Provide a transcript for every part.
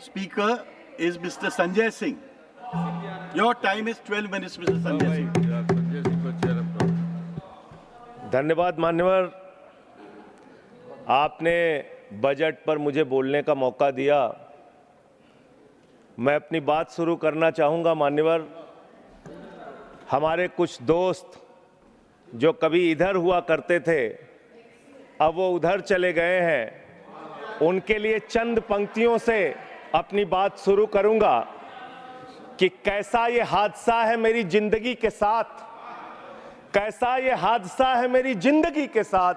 speaker is Mr. Sanjay Singh. Your time is 12 minutes, Mr. Sanjay Singh. धन्यवाद मान्यवर, आपने budget पर मुझे बोलने का मौका दिया। मैं अपनी बात शुरू करना चाहूँगा। मान्यवर, हमारे कुछ दोस्त जो कभी इधर हुआ करते थे, अब वो उधर चले गए हैं। उनके लिए चंद पंक्तियों से अपनी बात शुरू करूँगा कि कैसा ये हादसा है मेरी जिंदगी के साथ, कैसा ये हादसा है मेरी जिंदगी के साथ,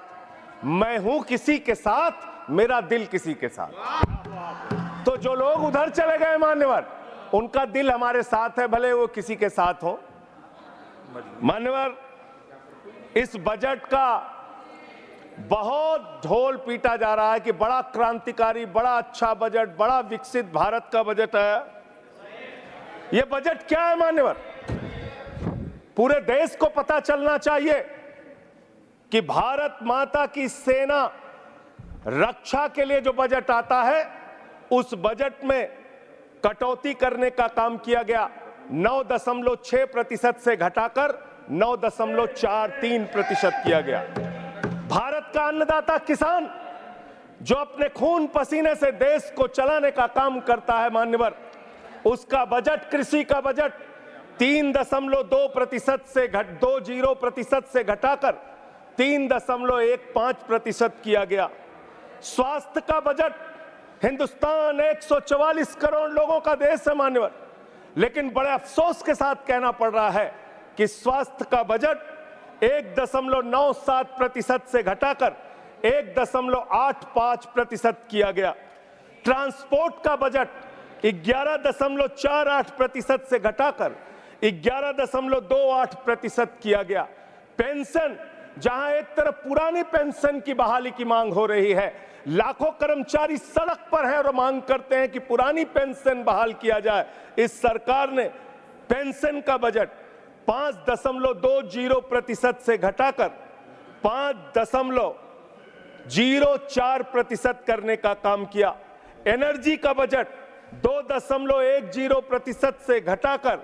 मैं हूं किसी के साथ, मेरा दिल किसी के साथ। तो जो लोग उधर चले गए मान्यवर, उनका दिल हमारे साथ है, भले वो किसी के साथ हो। मान्यवर, इस बजट का बहुत ढोल पीटा जा रहा है कि बड़ा क्रांतिकारी, बड़ा अच्छा बजट, बड़ा विकसित भारत का बजट है। यह बजट क्या है मान्यवर? पूरे देश को पता चलना चाहिए कि भारत माता की सेना रक्षा के लिए जो बजट आता है, उस बजट में कटौती करने का काम किया गया। 9.6% से घटाकर 9.43% किया गया। भारत का अन्नदाता किसान जो अपने खून पसीने से देश को चलाने का काम करता है मान्यवर, उसका बजट, कृषि का बजट 3.2% से 20% से घटाकर 3.15% किया गया। स्वास्थ्य का बजट, हिंदुस्तान 144 करोड़ लोगों का देश है मान्यवर, लेकिन बड़े अफसोस के साथ कहना पड़ रहा है कि स्वास्थ्य का बजट 1.97% से घटाकर 1.85% किया गया। ट्रांसपोर्ट का बजट 11.48% से घटाकर 11.28% किया गया। पेंशन, जहां एक तरफ पुरानी पेंशन की बहाली की मांग हो रही है, लाखों कर्मचारी सड़क पर हैं और मांग करते हैं कि पुरानी पेंशन बहाल किया जाए। इस सरकार ने पेंशन का बजट 5.20% से घटाकर 5.04% करने का काम किया। एनर्जी का बजट 2.10% से घटाकर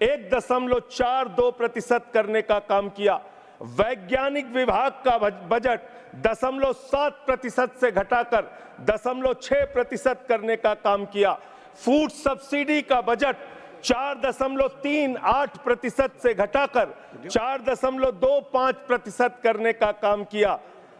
1.42% करने का काम किया। वैज्ञानिक विभाग का बजट 0.7% से घटाकर 0.6% करने का काम किया। फूड सब्सिडी का बजट 4.38% से घटाकर 4.25% करने का काम किया।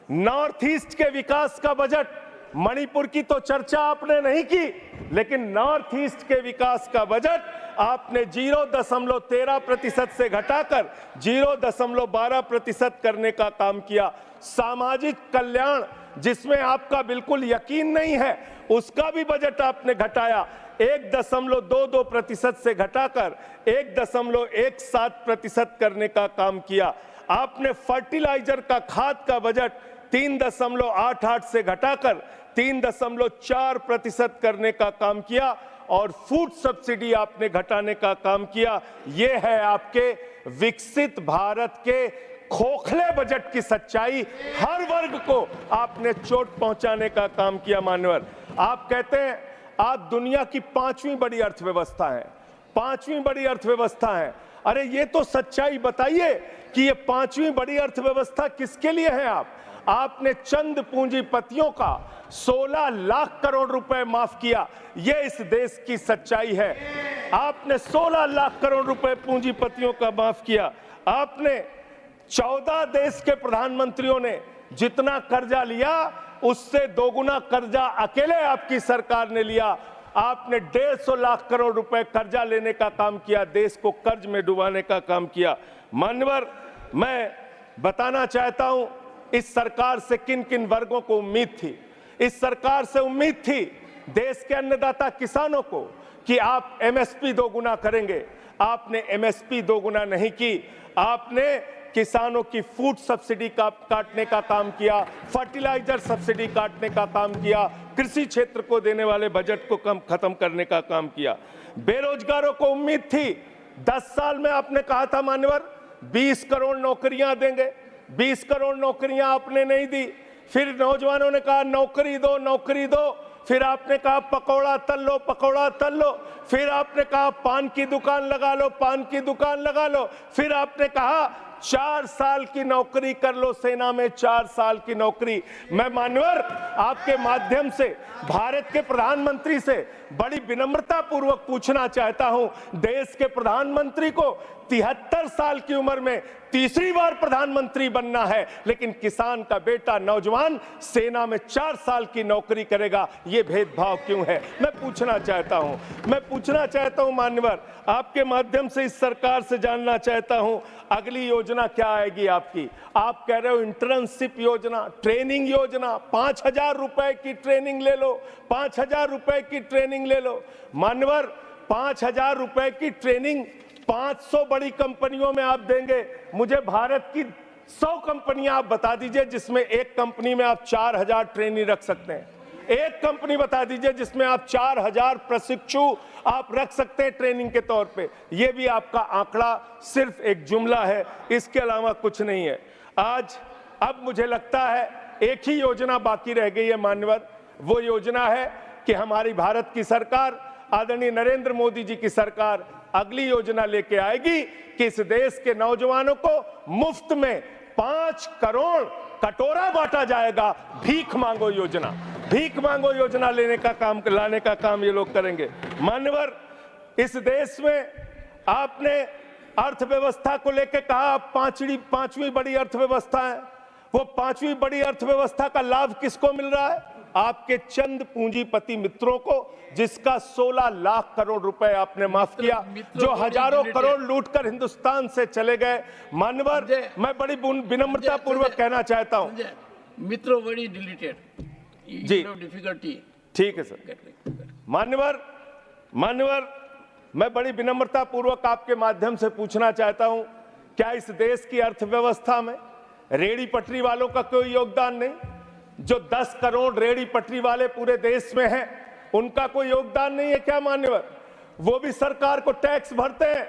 नॉर्थ ईस्ट के विकास का बजट, मणिपुर की तो चर्चा आपने नहीं की, लेकिन नॉर्थ ईस्ट के विकास का बजट आपने 0.13% से घटाकर 0.12% करने का काम किया। सामाजिक कल्याण, जिसमें आपका बिल्कुल यकीन नहीं है, उसका भी बजट आपने घटाया। 1.22% से घटाकर 1.17% करने का काम किया। आपने फर्टिलाइजर का, खाद का बजट 3.88 से घटाकर 3.4% करने का काम किया और फूड सब्सिडी आपने घटाने का काम किया। यह है आपके विकसित भारत के खोखले बजट की सच्चाई। हर वर्ग को आपने चोट पहुंचाने का काम किया मान्यवर। आप कहते हैं आप दुनिया की 5वीं बड़ी अर्थव्यवस्था है, 5वीं बड़ी अर्थव्यवस्था है। अरे ये तो सच्चाई बताइए कि ये 5वीं बड़ी अर्थव्यवस्था किसके लिए है? आपने चंद पूंजीपतियों का 16 लाख करोड़ रुपए माफ किया। ये इस देश की सच्चाई है। आपने 16 लाख करोड़ रुपए पूंजीपतियों का माफ किया। आपने 14 देश के प्रधानमंत्रियों ने जितना कर्जा लिया, उससे दोगुना कर्जा अकेले आपकी सरकार ने लिया। आपने 150 लाख करोड़ रुपए कर्जा लेने का काम किया, देश को कर्ज में डुबाने का काम किया। मान्यवर, मैं बताना चाहता हूं इस सरकार से किन किन वर्गों को उम्मीद थी। इस सरकार से उम्मीद थी देश के अन्नदाता किसानों को कि आप एमएसपी दोगुना करेंगे। आपने एमएसपी दोगुना नहीं की। आपने किसानों की फूड सब्सिडी का काटने का काम किया, फर्टिलाइजर सब्सिडी काटने का काम किया, कृषि क्षेत्र को देने वाले बजट को खत्म करने का काम किया। बेरोजगारों को उम्मीद थी, 10 साल में आपने कहा था मान्यवर 20 करोड़ नौकरियां देंगे। 20 करोड़ नौकरियां आपने नहीं दी। फिर नौजवानों ने कहा नौकरी दो, नौकरी दो। फिर आपने कहा पकौड़ा तल लो, पकौड़ा तल लो, फिर आपने कहा पान की दुकान लगा लो, पान की दुकान लगा लो, फिर आपने कहा 4 साल की नौकरी कर लो सेना में, 4 साल की नौकरी। मैं मान्यवर आपके माध्यम से भारत के प्रधानमंत्री से बड़ी विनम्रता पूर्वक पूछना चाहता हूं, देश के प्रधानमंत्री को 73 साल की उम्र में तीसरी बार प्रधानमंत्री बनना है, लेकिन किसान का बेटा नौजवान सेना में 4 साल की नौकरी करेगा, ये भेदभाव क्यों है? मैं पूछना चाहता हूं मान्यवर, आपके माध्यम से इस सरकार से जानना चाहता हूं, अगली योजना क्या आएगी आपकी? आप कह रहे हो इंटर्नशिप योजना, ट्रेनिंग योजना, 5,000 रुपए की ट्रेनिंग ले लो, 5,000 रुपए की ट्रेनिंग ले लो। मान्यवर 5,000 रुपए की ट्रेनिंग 500 बड़ी कंपनियों में आप देंगे, मुझे भारत की 100 कंपनियां आप बता दीजिए जिसमें एक कंपनी में आप 4,000 ट्रेनी रख सकते हैं। एक कंपनी बता दीजिए जिसमें आप 4,000 प्रशिक्षु आप रख सकते हैं ट्रेनिंग के तौर पे। ये भी आपका आंकड़ा सिर्फ एक जुमला है, इसके अलावा कुछ नहीं है। अब मुझे लगता है एक ही योजना बाकी रह गई है मान्यवर, वो योजना है कि हमारी भारत की सरकार, आदरणीय नरेंद्र मोदी जी की सरकार अगली योजना लेके आएगी कि इस देश के नौजवानों को मुफ्त में 5 करोड़ कटोरा बांटा जाएगा। भीख मांगो योजना, भीख मांगो योजना लाने का काम ये लोग करेंगे। मान्यवर इस देश में आपने अर्थव्यवस्था को लेकर कहा आप पांचवी बड़ी अर्थव्यवस्था है, वो 5वीं बड़ी अर्थव्यवस्था का लाभ किसको मिल रहा है? आपके चंद पूंजीपति मित्रों को, जिसका 16 लाख करोड़ रुपए आपने माफ किया, जो हजारों करोड़ लूटकर हिंदुस्तान से चले गए। मान्यवर मैं बड़ी विनम्रता पूर्वक कहना चाहता हूं, मित्रों बड़ी डिलीटेड जी, डिफिकल्टी। ठीक है सर। मान्यवर मैं बड़ी विनम्रता पूर्वक आपके माध्यम से पूछना चाहता हूं, क्या इस देश की अर्थव्यवस्था में रेहड़ी पटरी वालों का कोई योगदान नहीं? जो 10 करोड़ रेहड़ी पटरी वाले पूरे देश में हैं, उनका कोई योगदान नहीं है क्या मान्यवर? वो भी सरकार को टैक्स भरते हैं।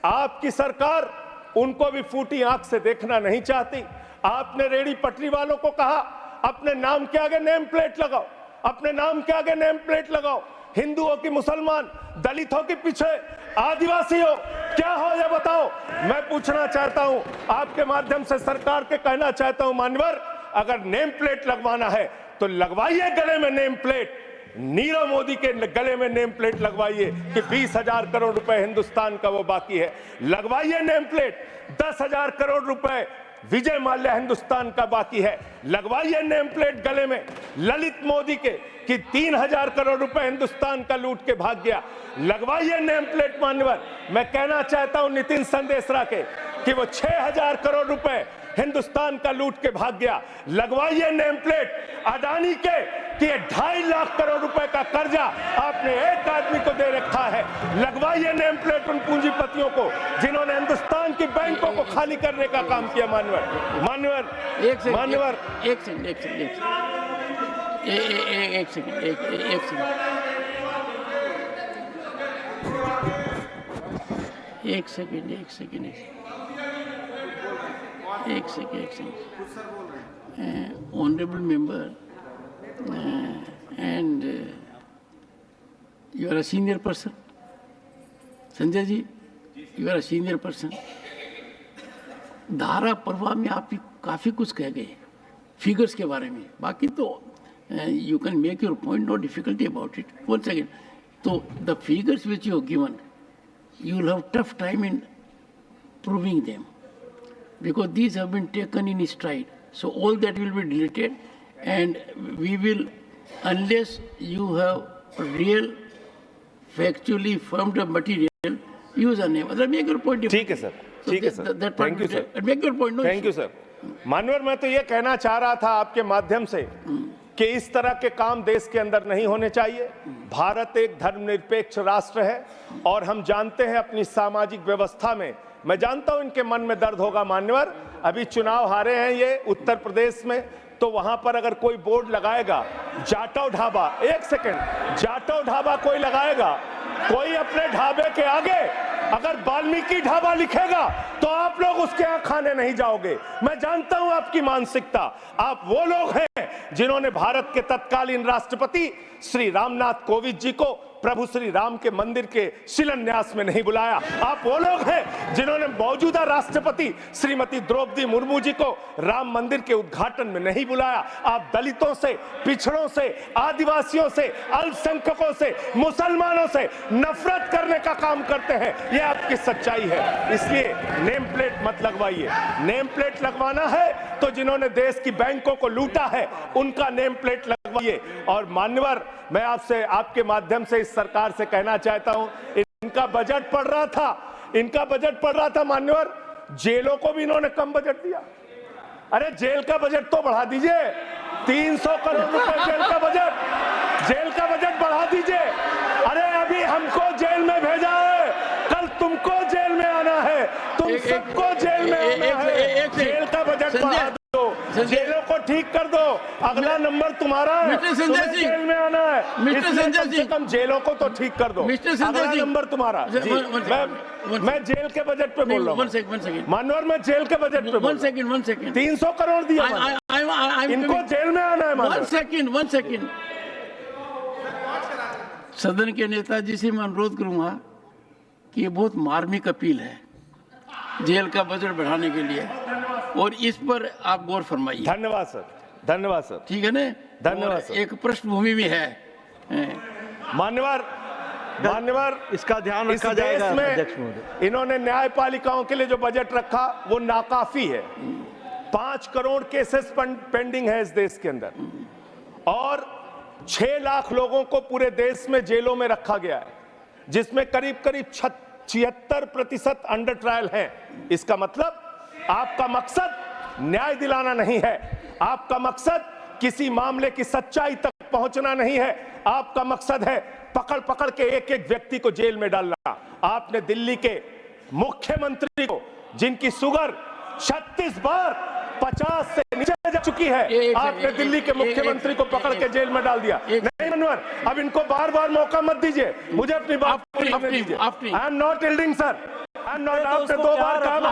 आपकी सरकार उनको भी फूटी आंख से देखना नहीं चाहती। आपने रेहड़ी पटरी वालों को कहा अपने नाम के आगे नेम प्लेट लगाओ, अपने नाम के आगे नेम प्लेट लगाओ। हिंदू हो कि मुसलमान, दलित हो कि पीछे, आदिवासी हो, क्या हो ये बताओ। मैं पूछना चाहता हूं, आपके माध्यम से सरकार के कहना चाहता हूं मान्यवर, अगर नेम प्लेट लगवाना है तो लगवाइए गले में नेम प्लेट, नीरव मोदी के गले में नेम प्लेट लगवाइए कि 20,000 करोड़ रुपए हिंदुस्तान का वो बाकी है। लगवाइए नेम प्लेट, 10,000 करोड़ रुपए विजय माल्या हिंदुस्तान का बाकी है। लगवाइए नेम प्लेट गले में ललित मोदी के कि 3,000 करोड़ रुपए हिंदुस्तान का लूट के भाग गया। लगवाइए नेम प्लेट मान्यवर। मैं कहना चाहता हूं नितिन संदेशरा के कि वो 6,000 करोड़ रुपए हिंदुस्तान का लूट के भाग गया। लगवाइए नेम प्लेट अडानी के कि 2.5 लाख करोड़ रुपए का कर्जा आपने एक आदमी को दे रखा है। लगवाइए नेम प्लेट उन पूंजीपतियों को जिन्होंने हिंदुस्तान की बैंकों को खाली करने का काम किया। एक second honorable member and you are a senior person, Sanjay ji, you are a senior person। धारा प्रवाह में आप काफी कुछ कह गए फिगर्स के बारे में, बाकी तो you can make your point, no difficulty about it। One second, so the figures which you have given, you will have tough time in proving them, because these have been taken in stride. So all that will be deleted, and we will, unless you have real, factually firmed up material, use a name. Make your point. ठीक है sir, ठीक है sir, thank you sir, Make your point. Thank you sir. मानवर मैं तो ये कहना चाह रहा था आपके माध्यम से कि इस तरह के काम देश के अंदर नहीं होने चाहिए। भारत एक धर्मनिरपेक्ष राष्ट्र है और हम जानते हैं अपनी सामाजिक व्यवस्था में, मैं जानता हूं इनके मन में दर्द होगा मान्यवर, अभी चुनाव हारे हैं ये उत्तर प्रदेश में, तो वहां पर अगर कोई बोर्ड लगाएगा जाटव ढाबा, एक सेकंड, जाटव ढाबा कोई लगाएगा, कोई अपने ढाबे के आगे अगर वाल्मीकि ढाबा लिखेगा तो आप लोग उसके यहां खाने नहीं जाओगे। मैं जानता हूं आपकी मानसिकता, आप वो लोग हैं हैं जिन्होंने भारत के तत्कालीन राष्ट्रपति श्री रामनाथ कोविंद जी को प्रभु श्री राम के मंदिर के शिलान्यास में नहीं बुलाया। आप वो लोग हैं जिन्होंने मौजूदा राष्ट्रपति श्रीमती द्रौपदी मुर्मू जी को राम मंदिर के उद्घाटन में नहीं बुलाया। आप दलितों से, पिछड़ों से, आदिवासियों से, अल्पसंख्यकों से, मुसलमानों से नफरत करने का काम करते हैं। यह आपकी सच्चाई है। इसलिए नेम प्लेट मत लगवाइए। नेम प्लेट लगवाना है तो जिन्होंने देश की बैंकों को लूटा है उनका नेम प्लेट लगवाइए। और मान्यवर, मैं आपसे, आपके माध्यम से इस सरकार से कहना चाहता हूं, इनका बजट पढ़ रहा था मान्यवर, जेलों को भी इन्होंने कम बजट दिया। अरे जेल का बजट तो बढ़ा दीजिए, 300 करोड़ रुपए जेल का बजट बढ़ा दीजिए। अरे अभी हमको जेल में भेजा है, कल तुमको जेल में आना है, तुम सबको जेल में आना है। जेल का बजट बढ़ा दो, जेलों को ठीक कर दो, अगला नंबर तुम्हारा है, तुम्हें जेल में आना है। इसलिए कम से कम जेलों को तो ठीक कर दो, अगला नंबर तुम्हारा। मैं जेल के बजट पे बोल रहा हूँ मानवर, मैं जेल के बजट पे बोल रहा हूँ। 300 करोड़ दिया, इनको जेल में आना है। वन सेकेंड सदन के नेताजी से मैं अनुरोध करूंगा कि ये बहुत मार्मिक अपील है जेल का बजट बढ़ाने के लिए, और इस पर आप गौर फरमाइए। धन्यवाद सर, धन्यवाद सर। ठीक है ना, धन्यवाद सर। एक पृष्ठभूमि भी है मान्यवर, इसका ध्यान रखा जाएगा। अध्यक्ष महोदय, इन्होंने न्यायपालिकाओं के लिए जो बजट रखा वो नाकाफी है। 5 करोड़ केसेस पेंडिंग है इस देश के अंदर, और 6 लाख लोगों को पूरे देश में जेलों में रखा गया है, जिसमें करीब 76% अंडर ट्रायल है। इसका मतलब आपका मकसद न्याय दिलाना नहीं है, आपका मकसद किसी मामले की सच्चाई तक पहुंचना नहीं है, आपका मकसद है पकड़ पकड़ के एक एक व्यक्ति को जेल में डालना। आपने दिल्ली के मुख्यमंत्री को, जिनकी शुगर 36 बार 50 से नीचे जा चुकी है, आपने दिल्ली के मुख्यमंत्री को पकड़ के जेल में डाल दिया। नहीं मनोहर, अब इनको बार बार मौका मत दीजिए, मुझे अपनी बात करने दीजिए। I am not yielding sir, I am not. आपने 2 बार काम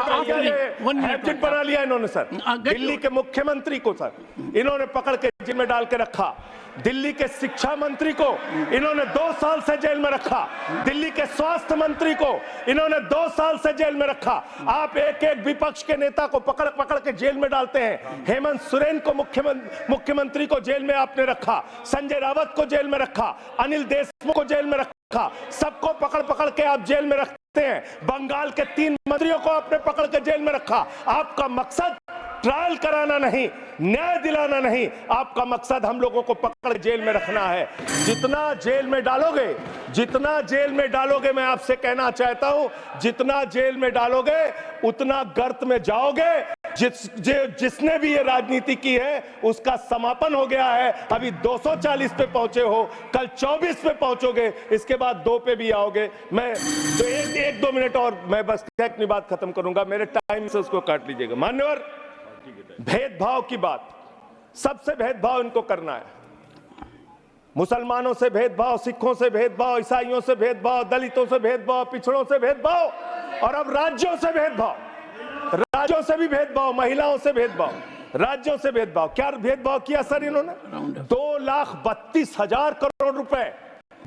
हैबिट बना लिया इन्होंने सर। दिल्ली के मुख्यमंत्री को सर इन्होंने पकड़ के जेल में डाल के रखा। दिल्ली के शिक्षा मंत्री को इन्होंने 2 साल से जेल में रखा। दिल्ली के स्वास्थ्य मंत्री को इन्होंने 2 साल से जेल में रखा। आप एक एक विपक्ष के नेता को पकड़ पकड़ के जेल में डालते हैं। हेमंत सोरेन को मुख्यमंत्री को जेल में आपने रखा, संजय रावत को जेल में रखा, अनिल देशमुख को जेल में रखा, सबको पकड़ पकड़ के आप जेल में रखते हैं। बंगाल के 3 मंत्रियों को आपने पकड़ के जेल में रखा। आपका मकसद ट्रायल कराना नहीं, न्याय दिलाना नहीं, आपका मकसद हम लोगों को पकड़ जेल में रखना है। जितना जेल में डालोगे, मैं आपसे कहना चाहता हूं, जितना जेल में डालोगे उतना गर्त में जाओगे। जिसने भी ये राजनीति की है उसका समापन हो गया है। अभी 240 पे पहुंचे हो, कल 24 पे पहुंचोगे, इसके बाद 2 पे भी आओगे। मैं तो 1-2 मिनट और मैं बस अपनी बात खत्म करूंगा, मेरे टाइम से उसको काट लीजिएगा। मान्यवर, भेदभाव की बात, सबसे भेदभाव इनको करना है। मुसलमानों से भेदभाव, सिखों से भेदभाव, ईसाइयों से भेदभाव, दलितों से भेदभाव, पिछड़ों से भेदभाव, और अब राज्यों से भेदभाव, राज्यों से भी भेदभाव, महिलाओं से भेदभाव, राज्यों से भेदभाव। क्या भेदभाव किया सर इन्होंने? 2,32,000 करोड़ रुपए,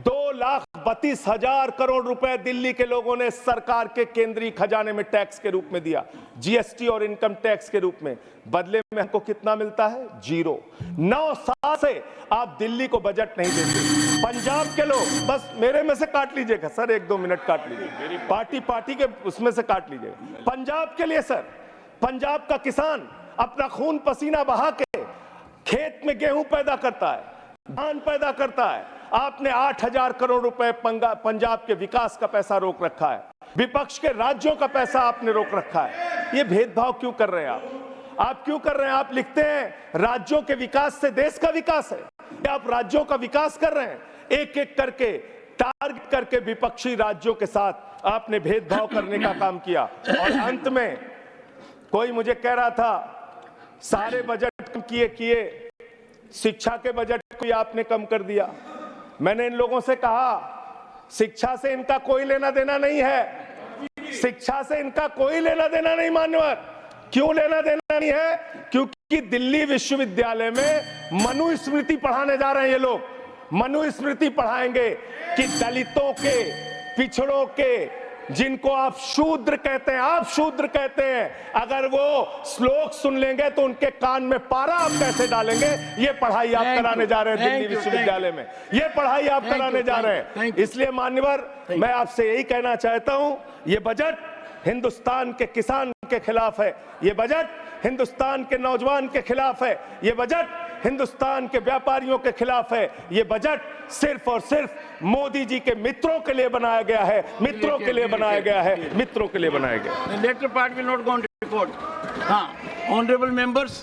2,32,000 करोड़ रुपए दिल्ली के लोगों ने सरकार के केंद्रीय खजाने में टैक्स के रूप में दिया, जीएसटी और इनकम टैक्स के रूप में। बदले में हमको कितना मिलता है? 0। 9 साल से आप दिल्ली को बजट नहीं देते। पंजाब के लोग, बस मेरे में से काट लीजिएगा सर, 1-2 मिनट काट लीजिए, पार्टी के उसमें से काट लीजिएगा। पंजाब के लिए सर, पंजाब का किसान अपना खून पसीना बहा के खेत में गेहूं पैदा करता है, धान पैदा करता है। आपने 8,000 करोड़ रुपए पंजाब के विकास का पैसा रोक रखा है, विपक्ष के राज्यों का पैसा आपने रोक रखा है। ये भेदभाव क्यों कर रहे हैं आप क्यों कर रहे हैं? आप लिखते हैं राज्यों के विकास से देश का विकास है। आप राज्यों का विकास कर रहे हैं? एक एक करके टारगेट करके विपक्षी राज्यों के साथ आपने भेदभाव करने का काम किया। और अंत में कोई मुझे कह रहा था सारे बजट कम किए, शिक्षा के बजट को आपने कम कर दिया। मैंने इन लोगों से कहा शिक्षा से इनका कोई लेना देना नहीं है, शिक्षा से इनका कोई लेना देना नहीं। मान्यवर, क्यों लेना देना नहीं है? क्योंकि दिल्ली विश्वविद्यालय में मनुस्मृति पढ़ाने जा रहे हैं ये लोग, मनुस्मृति पढ़ाएंगे कि दलितों के, पिछड़ों के, जिनको आप शूद्र कहते हैं, आप शूद्र कहते हैं, अगर वो श्लोक सुन लेंगे तो उनके कान में पारा आप कैसे डालेंगे? ये पढ़ाई आप कराने जा रहे हैं दिल्ली विश्वविद्यालय में, ये पढ़ाई आप कराने जा रहे हैं। इसलिए मान्यवर, मैं आपसे यही कहना चाहता हूं, ये बजट हिंदुस्तान के किसान के खिलाफ है, ये बजट हिंदुस्तान के नौजवान के खिलाफ है, ये बजट हिंदुस्तान के व्यापारियों के खिलाफ है, ये बजट सिर्फ और सिर्फ मोदी जी के मित्रों के लिए बनाया गया है, मित्रों के लिए बनाया गया है, मित्रों के लिए बनाया गया है। The later part will not go on record. हाँ, honorable members.